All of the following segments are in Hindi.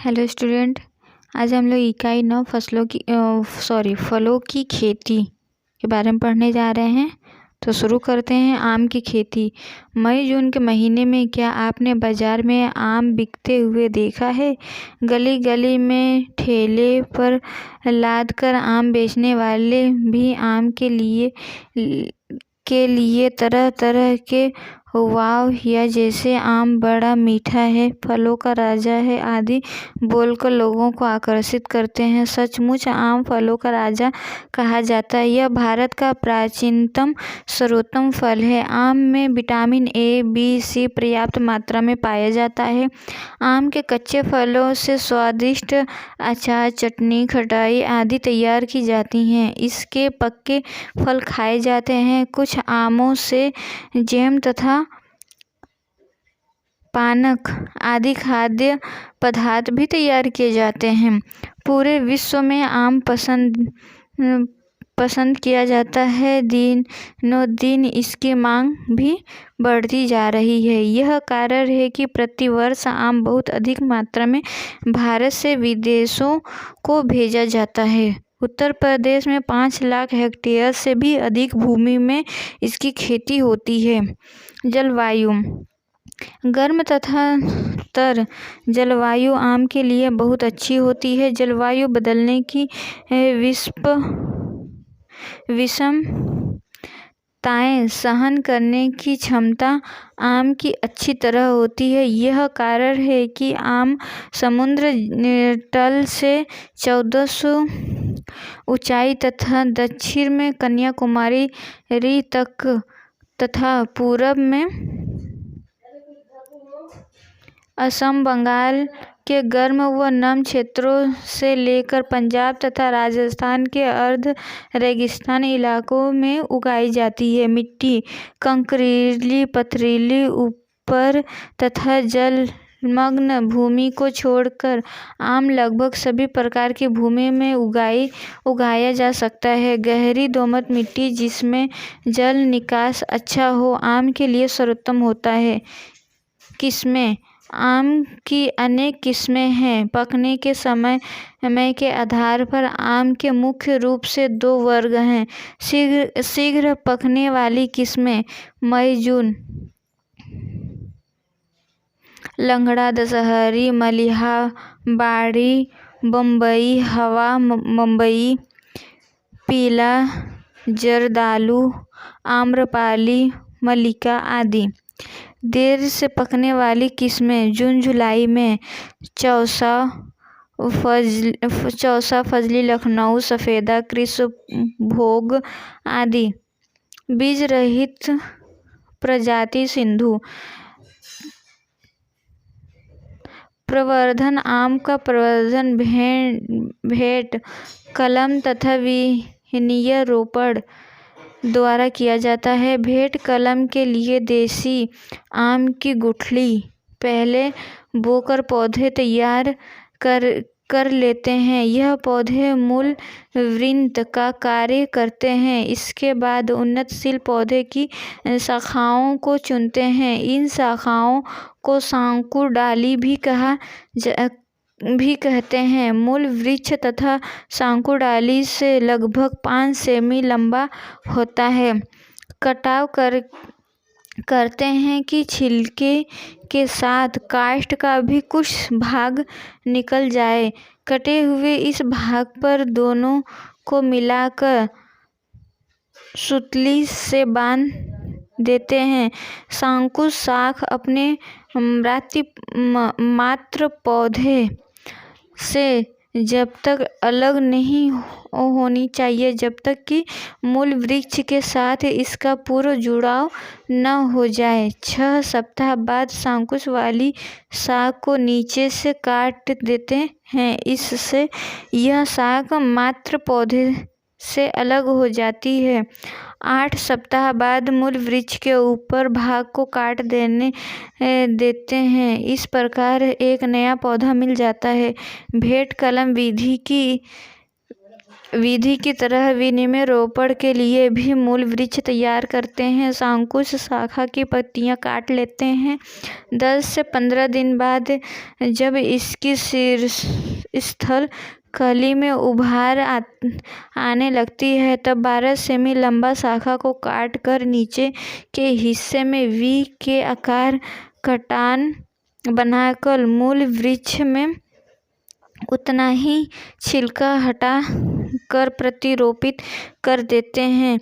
Hello student. आज हम लोग इकाई 9 फलों की खेती के बारे में पढ़ने जा रहे हैं। तो शुरू करते हैं। आम की खेती। मई जून के महीने में क्या आपने बाज़ार में आम बिकते हुए देखा है? गली गली में ठेले पर लाद कर आम बेचने वाले भी आम के लिए तरह तरह के वाव या जैसे आम बड़ा मीठा है, फलों का राजा है आदि बोलकर लोगों को आकर्षित करते हैं। सचमुच आम फलों का राजा कहा जाता है। यह भारत का प्राचीनतम सर्वोत्तम फल है। आम में विटामिन ए, बी, सी पर्याप्त मात्रा में पाया जाता है। आम के कच्चे फलों से स्वादिष्ट अचार, चटनी, खटाई आदि तैयार की जाती हैं। इसके पक्के फल खाए जाते हैं। कुछ आमों से जैम तथा पानक आदि खाद्य पदार्थ भी तैयार किए जाते हैं। पूरे विश्व में आम पसंद किया जाता है। दिनों दिन इसकी मांग भी बढ़ती जा रही है। यह कारण है कि प्रतिवर्ष आम बहुत अधिक मात्रा में भारत से विदेशों को भेजा जाता है। उत्तर प्रदेश में 5 लाख हेक्टेयर से भी अधिक भूमि में इसकी खेती होती है। जलवायु। गर्म तथा तर जलवायु आम के लिए बहुत अच्छी होती है। जलवायु बदलने की विषमताएं सहन करने की क्षमता आम की अच्छी तरह होती है। यह कारण है कि आम समुद्र तल से 1400 ऊंचाई तथा दक्षिण में कन्याकुमारी तक तथा पूरब में असम, बंगाल के गर्म व नम क्षेत्रों से लेकर पंजाब तथा राजस्थान के अर्ध रेगिस्तान इलाकों में उगाई जाती है। मिट्टी कंकरीली, पथरीली, ऊपर तथा जलमग्न भूमि को छोड़कर आम लगभग सभी प्रकार की भूमि में उगाया जा सकता है। गहरी दोमट मिट्टी जिसमें जल निकास अच्छा हो आम के लिए सर्वोत्तम होता है। किस्में। आम की अनेक किस्में हैं। पकने के समय के आधार पर आम के मुख्य रूप से 2 वर्ग हैं। शीघ्र पकने वाली किस्में मई जून, लंगड़ा, दशहरी, मलिहा, बाड़ी, बम्बई, हवा बम्बई, पीला, जर्दालू, आम्रपाली, मल्लिका आदि। देर से पकने वाली किस्में जून जुलाई में चौसा, फजली, लखनऊ, सफेदा, कृष्णभोग आदि। बीज रहित प्रजाति सिंधु। प्रवर्धन। आम का प्रवर्धन भेंट, कलम तथा विहनीय रोपण द्वारा किया जाता है। भेंट कलम के लिए देसी आम की गुठली पहले बोकर पौधे तैयार कर लेते हैं। यह पौधे मूल वृंत का कार्य करते हैं। इसके बाद उन्नतशील पौधे की शाखाओं को चुनते हैं। इन शाखाओं को सांकुर डाली भी कहते हैं। मूल वृक्ष तथा सांकुर डाली से लगभग 5 सेमी लंबा होता है। कटाव करते हैं कि छिलके के साथ काष्ठ का भी कुछ भाग निकल जाए। कटे हुए इस भाग पर दोनों को मिलाकर सुतली से बांध देते हैं। सांकुर शाख अपने मात्र पौधे से जब तक अलग नहीं होनी चाहिए जब तक कि मूल वृक्ष के साथ इसका पूर्ण जुड़ाव न हो जाए। 6 सप्ताह बाद सांकुश वाली शाख को नीचे से काट देते हैं। इससे यह शाख मात्र पौधे से अलग हो जाती है। 8 सप्ताह बाद मूल वृक्ष के ऊपर भाग को काट देते हैं। इस प्रकार एक नया पौधा मिल जाता है। भेंट कलम विधि की विधि की तरह विनिमय रोपण के लिए भी मूल वृक्ष तैयार करते हैं। शांकुश शाखा की पत्तियां काट लेते हैं। 10 से 15 दिन बाद जब इसकी शीर्षस्थल कली में उभार आने लगती है तब 12 सेमी लंबा शाखा को काट कर नीचे के हिस्से में वी के आकार कटान बनाकर मूल वृक्ष में उतना ही छिलका हटा कर प्रतिरोपित कर देते हैं।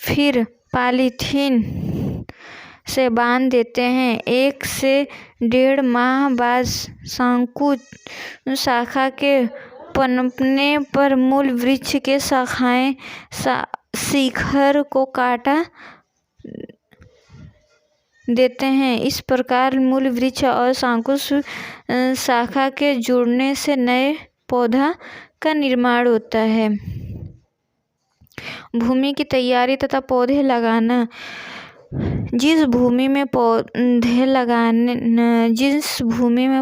फिर पॉलीथीन से बांध देते हैं। 1 से 1.5 माह बाद शांकुश शाखा के पनपने पर मूल वृक्ष के शाखाएं शिखर को काटा देते हैं। इस प्रकार मूल वृक्ष और शांकुश शाखा के जुड़ने से नए पौधा का निर्माण होता है। भूमि की तैयारी तथा पौधे लगाना। जिस भूमि में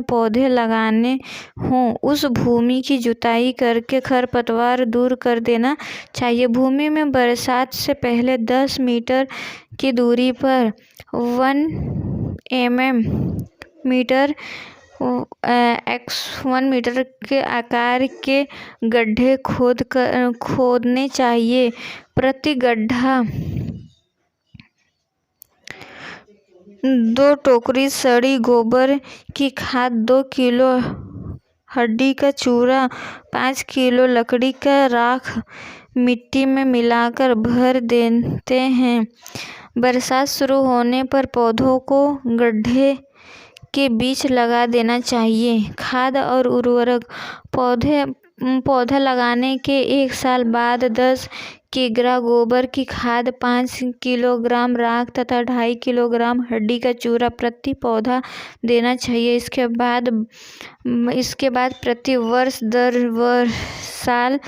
पौधे लगाने हों उस भूमि की जुताई करके खरपतवार दूर कर देना चाहिए। भूमि में बरसात से पहले 10 मीटर की दूरी पर 1 मीटर x 1 मीटर के आकार के गड्ढे खोदने चाहिए। प्रति गड्ढा 2 टोकरी सड़ी गोबर की खाद, 2 किलो हड्डी का चूरा, 5 किलो लकड़ी का राख मिट्टी में मिलाकर भर देते हैं। बरसात शुरू होने पर पौधों को गड्ढे के बीच लगा देना चाहिए। खाद और उर्वरक। पौधा लगाने के 1 साल बाद 10 किग्रा गोबर की खाद, 5 किलोग्राम राख तथा 2.5 किलोग्राम हड्डी का चूरा प्रति पौधा देना चाहिए। इसके बाद प्रति वर्ष साल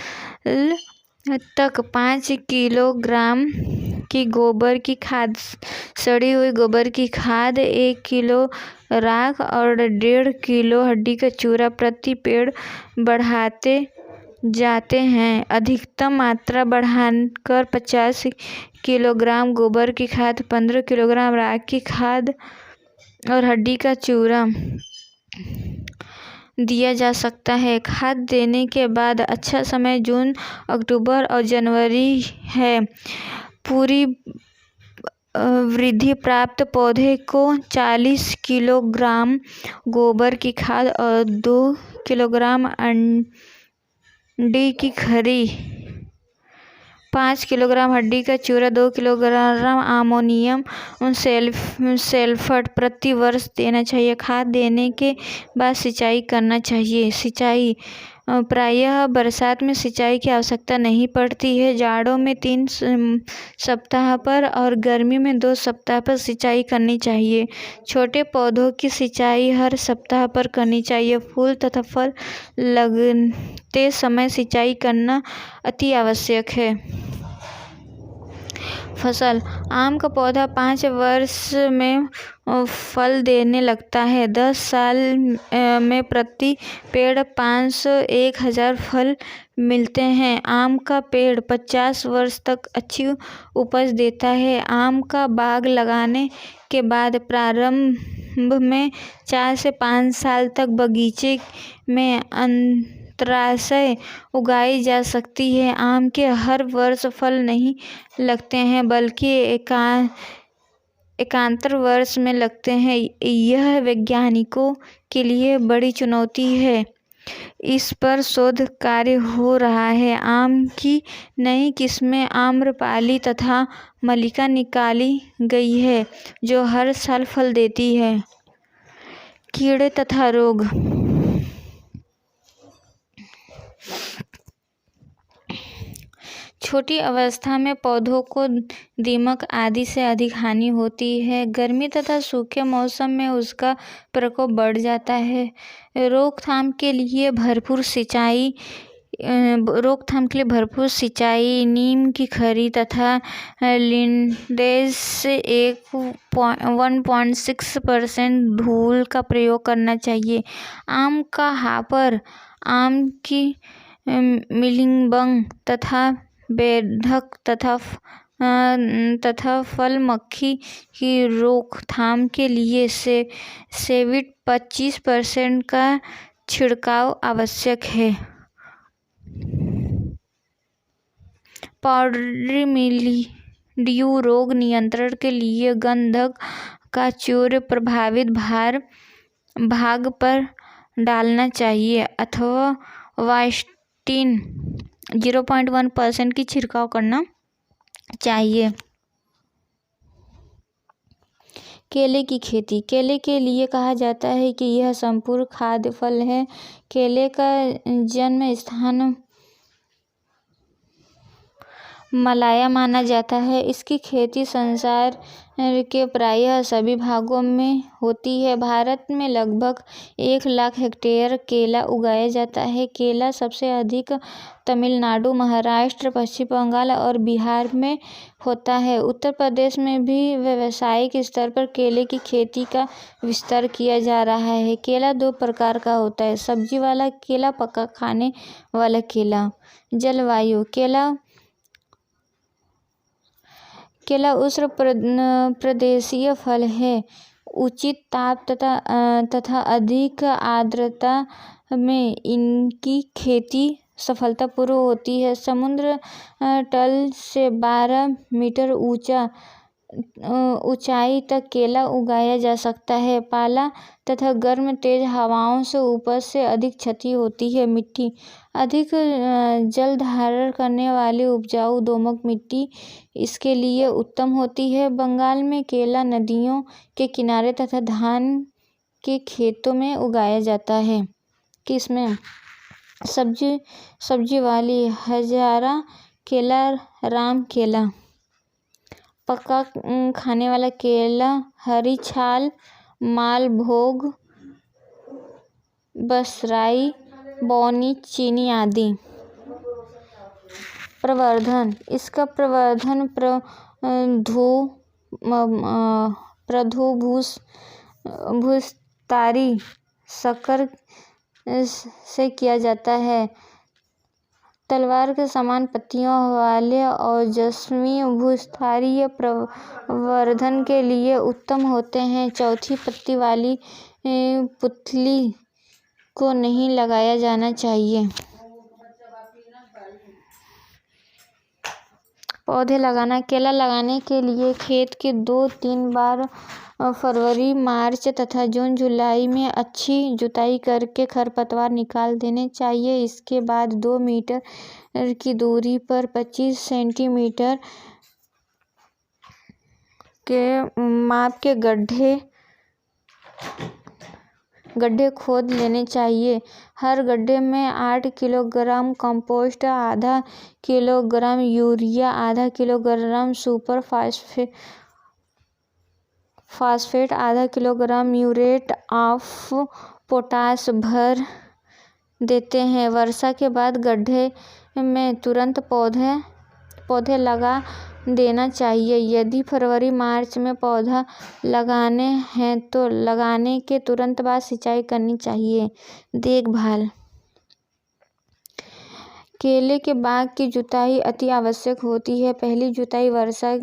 तक 5 किलोग्राम की गोबर की खाद, सड़ी हुई गोबर की खाद, 1 किलो राख और 1.5 किलो हड्डी का चूरा प्रति पेड़ बढ़ाते जाते हैं। अधिकतम मात्रा बढ़ाकर 50 किलोग्राम गोबर की खाद, 15 किलोग्राम राख की खाद और हड्डी का चूरा दिया जा सकता है। खाद देने के बाद अच्छा समय जून, अक्टूबर और जनवरी है। पूरी वृद्धि प्राप्त पौधे को 40 किलोग्राम गोबर की खाद और 2 किलोग्राम अंडी की खरी, 5 किलोग्राम हड्डी का चूरा, 2 किलोग्राम अमोनियम सल्फेट प्रति वर्ष देना चाहिए। खाद देने के बाद सिंचाई करना चाहिए। सिंचाई। प्रायः बरसात में सिंचाई की आवश्यकता नहीं पड़ती है। जाड़ों में 3 सप्ताह पर और गर्मी में 2 सप्ताह पर सिंचाई करनी चाहिए। छोटे पौधों की सिंचाई हर सप्ताह पर करनी चाहिए। फूल तथा फल लगते समय सिंचाई करना अति आवश्यक है। फसल। आम का पौधा 5 वर्ष में फल देने लगता है। 10 साल में प्रति पेड़ 500-1000 फल मिलते हैं। आम का पेड़ 50 वर्ष तक अच्छी उपज देता है। आम का बाग लगाने के बाद प्रारंभ में 4 से 5 साल तक बगीचे में अंतराशय उगाई जा सकती है। आम के हर वर्ष फल नहीं लगते हैं बल्कि एकांतर वर्ष में लगते हैं। यह वैज्ञानिकों के लिए बड़ी चुनौती है। इस पर शोध कार्य हो रहा है। आम की नई किस्में आम्रपाली तथा मल्लिका निकाली गई है जो हर साल फल देती है। कीड़े तथा रोग। छोटी अवस्था में पौधों को दीमक आदि से अधिक हानि होती है। गर्मी तथा सूखे मौसम में उसका प्रकोप बढ़ जाता है। रोकथाम के लिए भरपूर सिंचाई, नीम की खरी तथा लिंडेज से 1.6% धूल का प्रयोग करना चाहिए। आम का हापर। आम की मिलिबग तथा बेधक तथा फल मक्खी की रोकथाम के लिए सेविट 25% का छिड़काव आवश्यक है। पाउडरी मिल्ड्यू रोग नियंत्रण के लिए गंधक का चूर्ण प्रभावित भाग पर डालना चाहिए अथवा वाइस्टिन 0.1% की छिड़काव करना चाहिए। केले की खेती। केले के लिए कहा जाता है कि यह संपूर्ण खाद्य फल है। केले का जन्म स्थान मलाया माना जाता है। इसकी खेती संसार के प्रायः सभी भागों में होती है। भारत में लगभग 1 लाख हेक्टेयर केला उगाया जाता है। केला सबसे अधिक तमिलनाडु, महाराष्ट्र, पश्चिम बंगाल और बिहार में होता है। उत्तर प्रदेश में भी व्यावसायिक स्तर पर केले की खेती का विस्तार किया जा रहा है। केला 2 प्रकार का होता है, सब्जी वाला केला, पका खाने वाला केला। जलवायु। केला उष्ण प्रदेशीय फल है। उचित ताप तथा अधिक आर्द्रता में इनकी खेती सफलतापूर्वक होती है। समुद्र तल से 12 मीटर ऊंचाई तक केला उगाया जा सकता है। पाला तथा गर्म तेज हवाओं से उपज से अधिक क्षति होती है। मिट्टी। अधिक जल धारण करने वाली उपजाऊ दोमट मिट्टी इसके लिए उत्तम होती है। बंगाल में केला नदियों के किनारे तथा धान के खेतों में उगाया जाता है। किस्में। सब्जी वाली हजारा केला, राम केला। पका खाने वाला केला हरी छाल, मालभोग, बसराई, बौनी, चीनी आदि। प्रवर्धन। इसका प्रवर्धन भूस्थारी शक्कर से किया जाता है। तलवार के समान पत्तियों वाले ओजस्वी भूस्थारी प्रवर्धन के लिए उत्तम होते हैं। चौथी पत्ती वाली पुतली को नहीं लगाया जाना चाहिए। पौधे लगाना। केला लगाने के लिए खेत की 2-3 बार फरवरी, मार्च तथा जून जुलाई में अच्छी जुताई करके खरपतवार निकाल देने चाहिए। इसके बाद 2 मीटर की दूरी पर 25 सेंटीमीटर के माप के गड्ढे खोद लेने चाहिए। हर गड्ढे में 8 किलोग्राम कंपोस्ट, आधा किलोग्राम यूरिया, आधा किलोग्राम सुपर फास्फेट, आधा किलोग्राम म्यूरेट ऑफ पोटाश भर देते हैं। वर्षा के बाद गड्ढे में तुरंत पौधे लगा देना चाहिए। यदि फरवरी मार्च में पौधा लगाने हैं तो लगाने के तुरंत बाद सिंचाई करनी चाहिए। देखभाल। केले के बाग की जुताई अति आवश्यक होती है। पहली जुताई वर्षा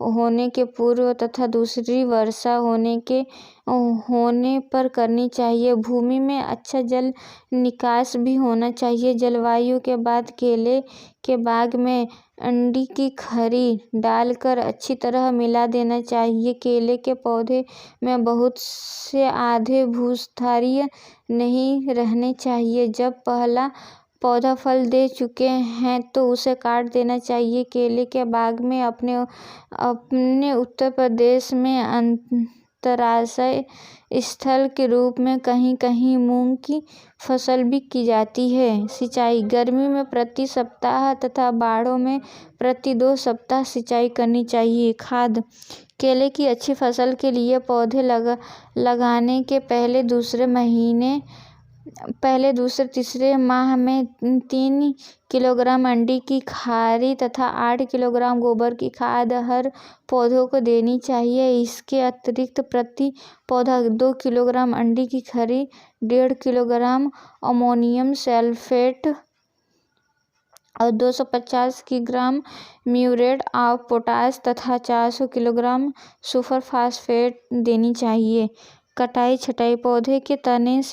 होने के पूर्व तथा दूसरी वर्षा होने पर करनी चाहिए। भूमि में अच्छा जल निकास भी होना चाहिए। जलवायु के बाद केले के बाग में अंडी की खरी डालकर अच्छी तरह मिला देना चाहिए। केले के पौधे में बहुत से आधे भूस्थारीय नहीं रहने चाहिए। जब पहला पौधा फल दे चुके हैं तो उसे काट देना चाहिए। केले के बाग में अपने उत्तर प्रदेश में अंतराश्रय स्थल के रूप में कहीं कहीं मूंग की फसल भी की जाती है। सिंचाई। गर्मी में प्रति सप्ताह तथा बाढ़ों में प्रति 2 सप्ताह सिंचाई करनी चाहिए। खाद। केले की अच्छी फसल के लिए पौधे लगाने के पहले दूसरे तीसरे माह में 3 किलोग्राम अंडी की खरी तथा 8 किलोग्राम गोबर की खाद हर पौधों को देनी चाहिए। इसके अतिरिक्त प्रति पौधा 2 किलोग्राम अंडी की खरी, 1.5 किलोग्राम अमोनियम सल्फेट और 250 किग्राम म्यूरेट ऑफ पोटाश तथा 400 किलोग्राम सुपर फास्फेट देनी चाहिए। कटाई छटाई पौधे के तने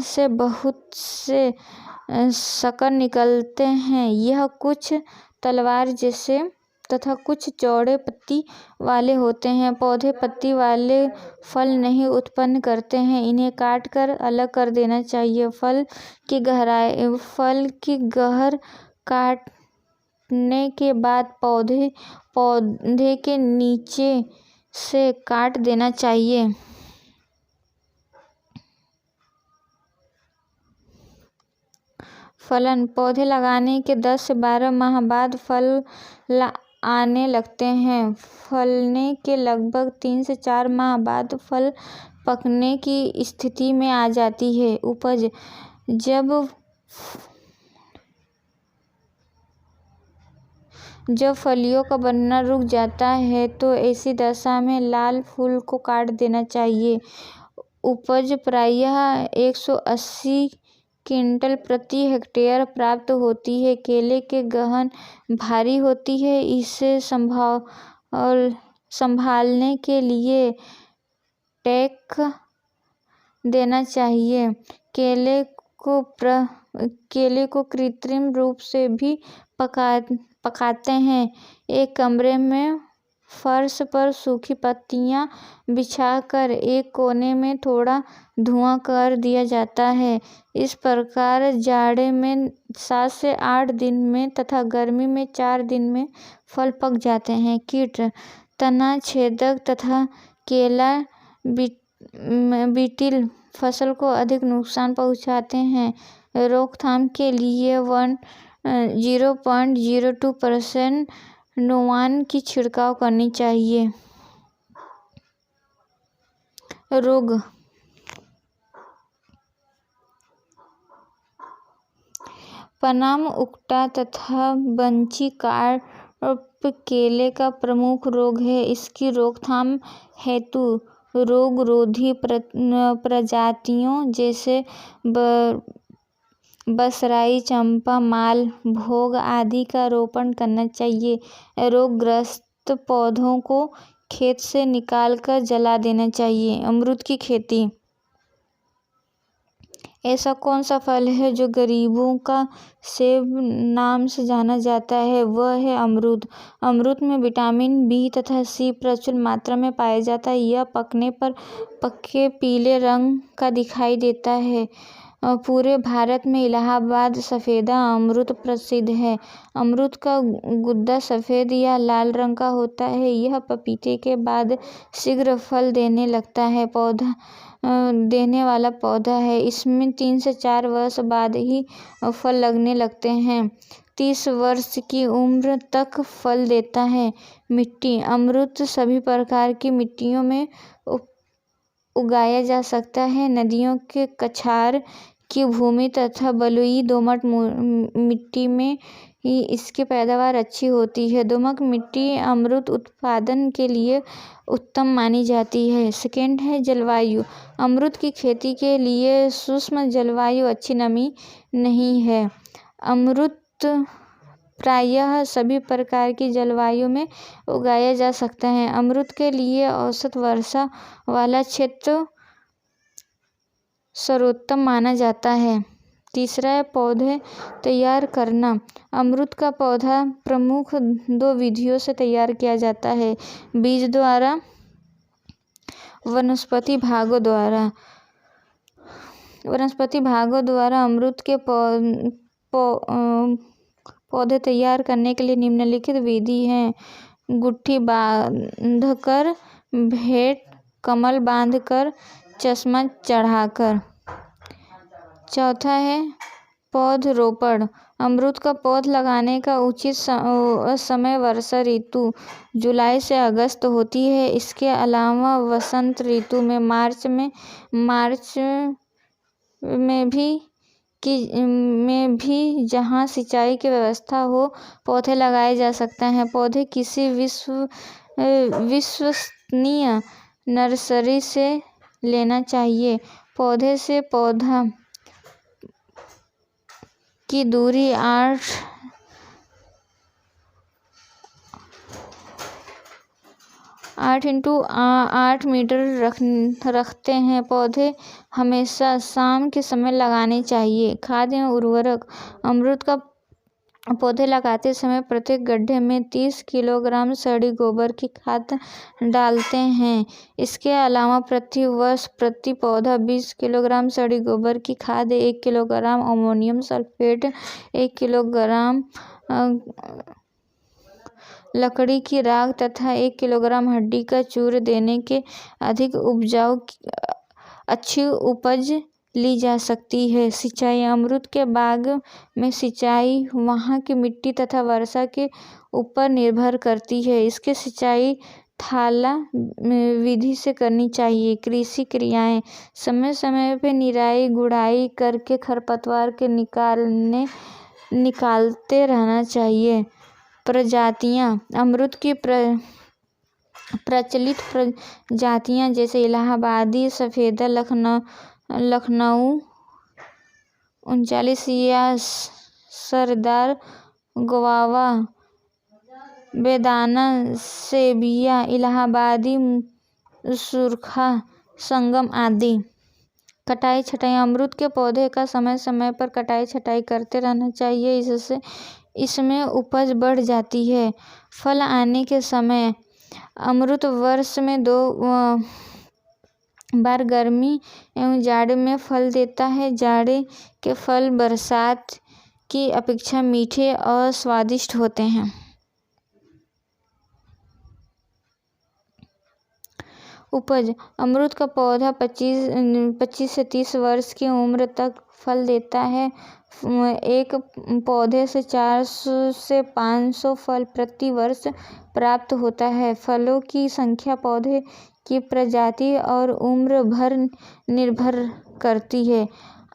से बहुत से शकर निकलते हैं। यह कुछ तलवार जैसे तथा कुछ चौड़े पत्ती वाले होते हैं। पौधे पत्ती वाले फल नहीं उत्पन्न करते हैं, इन्हें काट कर अलग कर देना चाहिए। फल की गहर काटने के बाद पौधे के नीचे से काट देना चाहिए। फलन पौधे लगाने के 10 से 12 माह बाद फल आने लगते हैं। फलने के लगभग 3 से 4 माह बाद फल पकने की स्थिति में आ जाती है। उपज जब फलियों का बनना रुक जाता है तो ऐसी दशा में लाल फूल को काट देना चाहिए। उपज प्रायः 180 क्विंटल प्रति हेक्टेयर प्राप्त होती है। केले के गहन भारी होती है, इसे संभालने के लिए टैक देना चाहिए। केले को कृत्रिम रूप से भी पकाते हैं। एक कमरे में फर्श पर सूखी पत्तियां बिछाकर एक कोने में थोड़ा धुआं कर दिया जाता है। इस प्रकार जाड़े में 7 से 8 दिन में तथा गर्मी में 4 दिन में फल पक जाते हैं। कीट तना छेदक तथा केला बीटिल फसल को अधिक नुकसान पहुंचाते हैं। रोकथाम के लिए 0.02% नोवान की छिड़काव करनी चाहिए। रोग पनाम, उकटा तथा बंची कार्प केले का प्रमुख रोग है। इसकी रोकथाम हेतु रोगरोधी प्रजातियों जैसे बसराई, चंपा, माल भोग आदि का रोपण करना चाहिए। रोगग्रस्त पौधों को खेत से निकालकर जला देना चाहिए। अमरूद की खेती। ऐसा कौन सा फल है जो गरीबों का सेब नाम से जाना जाता है? वह है अमरूद। अमरूद में विटामिन बी तथा सी प्रचुर मात्रा में पाया जाता है। यह पकने पर पक्के पीले रंग का दिखाई देता है। पूरे भारत में इलाहाबाद सफेदा अमरूद प्रसिद्ध है। अमरूद का गुद्दा सफेद या लाल रंग का होता है। यह पपीते के बाद शीघ्र फल देने वाला पौधा है। इसमें 3 से 4 वर्ष बाद ही फल लगने लगते हैं। 30 वर्ष की उम्र तक फल देता है। मिट्टी। अमरूद सभी प्रकार की मिट्टियों में उगाया जा सकता है। नदियों के कछार की भूमि तथा बलुई दोमट मिट्टी में ही इसकी पैदावार अच्छी होती है। दोमट मिट्टी अमरूद उत्पादन के लिए उत्तम मानी जाती है। सेकेंड है जलवायु। अमरूद की खेती के लिए शुष्क जलवायु अच्छी नमी नहीं है। अमरूद प्रायः सभी प्रकार की जलवायु में उगाया जा सकता है। अमरूद के लिए औसत वर्षा वाला क्षेत्र सर्वोत्तम माना जाता है। तीसरा है पौधे तैयार करना। अमरूद का पौधा प्रमुख 2 विधियों से तैयार किया जाता है, बीज द्वारा, वनस्पति भागों द्वारा। वनस्पति भागों द्वारा अमरूद के पौधे तैयार करने के लिए निम्नलिखित विधि है: गुट्ठी बांधकर, भेंट कमल बांधकर, चश्मा चढ़ाकर। चौथा है पौधरोपण। अमरूद का पौध लगाने का उचित समय वर्षा ऋतु जुलाई से अगस्त होती है। इसके अलावा वसंत ऋतु में मार्च में भी जहाँ सिंचाई की व्यवस्था हो पौधे लगाए जा सकते हैं। पौधे किसी विश्वसनीय नर्सरी से लेना चाहिए। पौधे से पौधा की दूरी 8x8 मीटर रखते हैं। पौधे हमेशा शाम के समय लगाने चाहिए। खाद एवं उर्वरक। अमरूद का पौधे लगाते समय प्रत्येक गड्ढे में 30 किलोग्राम सड़ी गोबर की खाद डालते हैं। इसके अलावा प्रति वर्ष प्रति पौधा 20 किलोग्राम सड़ी गोबर की खाद, 1 किलोग्राम अमोनियम सल्फेट, 1 किलोग्राम लकड़ी की राख तथा 1 किलोग्राम हड्डी का चूर्ण देने के अधिक उपजाऊ अच्छी उपज ली जा सकती है। सिंचाई। अमरूद के बाग में सिंचाई वहाँ की मिट्टी तथा वर्षा के ऊपर निर्भर करती है। इसके सिंचाई थाला विधि से करनी चाहिए। कृषि क्रियाएं। समय समय पर निराई गुड़ाई करके खरपतवार के निकालते रहना चाहिए। प्रजातियां। अमरूद की प्रचलित प्रजातियां जैसे इलाहाबादी सफेदा, लखनऊ 39 या सरदार गवावा, बेदाना, सेबिया, इलाहाबादी सुरखा, संगम आदि। कटाई छटाई। अमरूद के पौधे का समय समय पर कटाई छटाई करते रहना चाहिए, इससे इसमें उपज बढ़ जाती है। फल आने के समय। अमरूद वर्ष में 2 बार गर्मी एवं जाड़े में फल देता है। जाड़े के फल बरसात की अपेक्षा मीठे और स्वादिष्ट होते हैं। उपज। अमरूद का पौधा 25 से 30 वर्ष की उम्र तक फल देता है। एक पौधे से 400 से 500 फल प्रति वर्ष प्राप्त होता है। फलों की संख्या पौधे की प्रजाति और उम्र भर निर्भर करती है।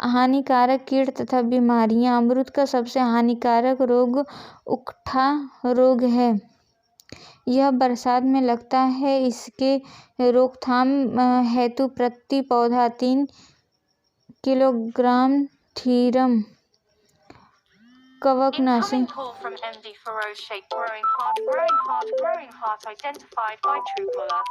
हानिकारक कीट तथा बीमारियां। अमरूद का सबसे हानिकारक रोग उकठा रोग है। यह बरसात में लगता है। इसके रोकथाम हेतु प्रति पौधा 3 किलोग्राम थीरम कवकनाशी। Incoming call from MD Feroz Sheikh. Growing heart identified by Truecaller.